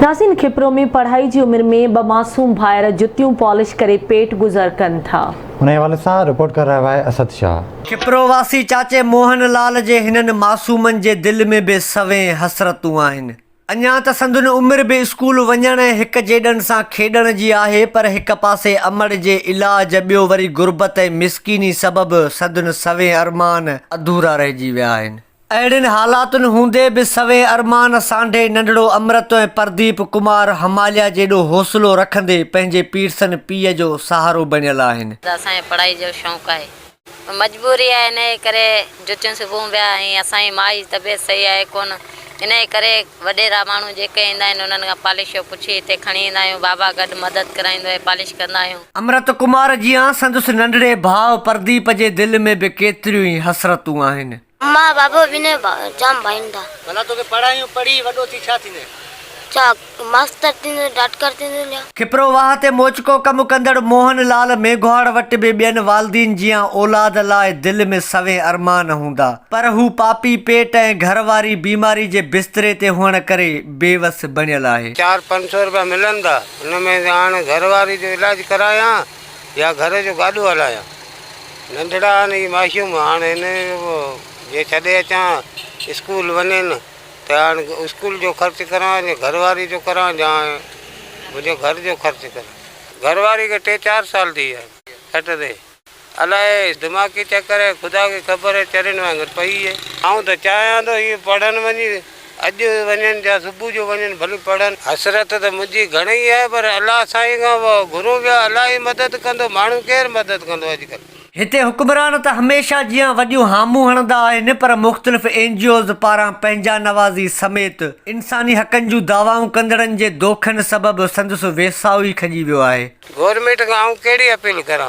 नाज़रीन, खिपरो में पढ़ाई की उम्र में ब मासूम भाइर जुतियों पॉलिश करे पेट गुज़र कन था। उन हवाले से रिपोर्ट कर रहा है असद शाह। खिपरो वासी चाचे मोहन लाल जे हिनन मासूमन जे दिल में भी सवे हसरतूं आहिनि। अञा त संदुन उम्र भी स्कूल वञण हिक जेडन सां खेडण जी आहे, पर हिक पासे अमड़ जे इलाज ॿियो वरी गुरबत ऐं मिसकीनी सबब संदुन सवे अरमान अधूरा रहिजी विया आहिनि। अहिड़िन हालातुनि हूंदे बि सवे अरमान सांढे नंढड़ो अमृत ऐं प्रदीप कुमार हमालिया जेॾो हौसलो रखंदे पंहिंजे पीरसन पीउ जो सहारो बणियल आहिनि। असांखे पढ़ाई जो शौक़ु आहे, मजबूरी आहे, इन करे जुतियूं सिबूं पिया ऐं असांजी माउ जी तबियत सही आहे कोन, इन करे वॾेरा माण्हू जेके ईंदा आहिनि उन्हनि खां पॉलिश जो पुछी हिते खणी ईंदा आहियूं। बाबा गॾु मदद कराईंदो आहे, पॉलिश कंदा आहियूं। अमृत कुमार जीअं संदुसि नंढड़े भाउ प्रदीप जे दिल में बि केतिरियूं ई हसरतूं आहिनि। मां बाबा बिने जाम भाईंदा भला तोखे पढ़ाइयूं पढ़ी वॾो थी छा थींदे? चा मास्टर थींदो, डॉक्टर थींदो। खिपरो वाह ते मोचको कमु कंदड़ मोहन लाल मेघवाड़ वटि बि ॿियनि वालदीन जीअं औलाद लाइ दिल में सवे अरमान हूंदा, पर हू पापी पेट ऐं घरवारी बीमारी जे बिस्तरे ते हुअण करे बेवस बणियल आहे। 400-500 रुपया मिलंदा, हुनमें हाणे घरवारी जो इलाज करायां या घर जो गाॾो हलायां। नंढड़ा आहिनि मासूम, हाणे हिन जे छॾे अचां स्कूल वञनि त हाणे स्कूल जो ख़र्चु करां या घरवारी जो करां या मुंहिंजो घर जो ख़र्चु करां। घरवारी खे 3-4 साल थी विया घटि ते, अलाए दिमाग़ी चक्कर आहे, ख़ुदा खे ख़बर आहे, चरनि वांगुरु पई आहे। ऐं त चाहियां थो हीअ पढ़नि वञी, अॼु वञनि या सुबुह जो वञनि, भली पढ़नि। हसरत त मुंहिंजी घणेई आहे, पर अलाह साईं खां घुरूं पिया, अलाह ई मदद कंदो, माण्हू केरु मदद कंदो अॼुकल्ह। हिते हुक्मरान त हमेशह जीअं वॾियूं हामूं हणंदा आहिनि, पर मुख़्तलिफ़ NGOs पारां पंहिंजा नवाज़ी समेत इंसानी हक़नि जूं दावाऊं कंदड़नि जे दोखनि सबबि संदसि वेसाउ ई खॼी वियो आहे। गवर्नमेंट खां आऊं कहिड़ी अपील करां?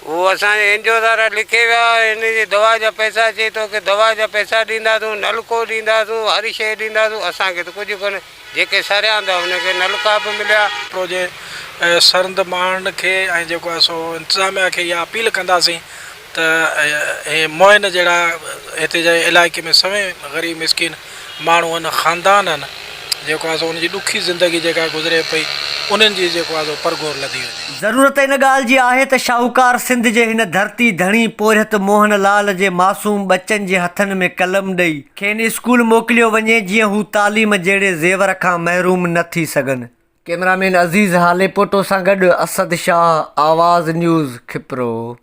उहो असांजे NGO वारा लिखे विया, हिन जी दवा जा पैसा चई थो की दवा जा पैसा ॾींदासूं, नलको ॾींदासूं, हर शइ ॾींदासूं। असांखे त कुझु कोन्हे, जेके सरिया था हुनखे नलका बि मिलिया। प्रोजे सरंद माण्हुनि खे ऐं जेको आहे सो इंतिज़ामिया खे इहा अपील कंदासीं त हे मोइन जहिड़ा हिते जे इलाइक़े में सवे ग़रीब मिसकिन माण्हू आहिनि, ख़ानदान आहिनि, जेको आहे सो उनजी ॾुखी ज़िंदगी जेका गुज़रे पई, उन्हनि जी जेको आहे सो परगोर लधी वञे। ज़रूरत इन ॻाल्हि जी आहे त शाहूकार सिंध जे हिन धरती धणी पोरियत मोहन लाल जे मासूम बचनि जे हथनि में कलम ॾेई खेनि स्कूल मोकिलियो वञे, जीअं हू तालीम जहिड़े ज़ेवर खां महरूम न थी सघनि। कैमरामैन अज़ीज़ हालेपोटो सां गॾु असद शाह, आवाज़ न्यूज़, खिपरो।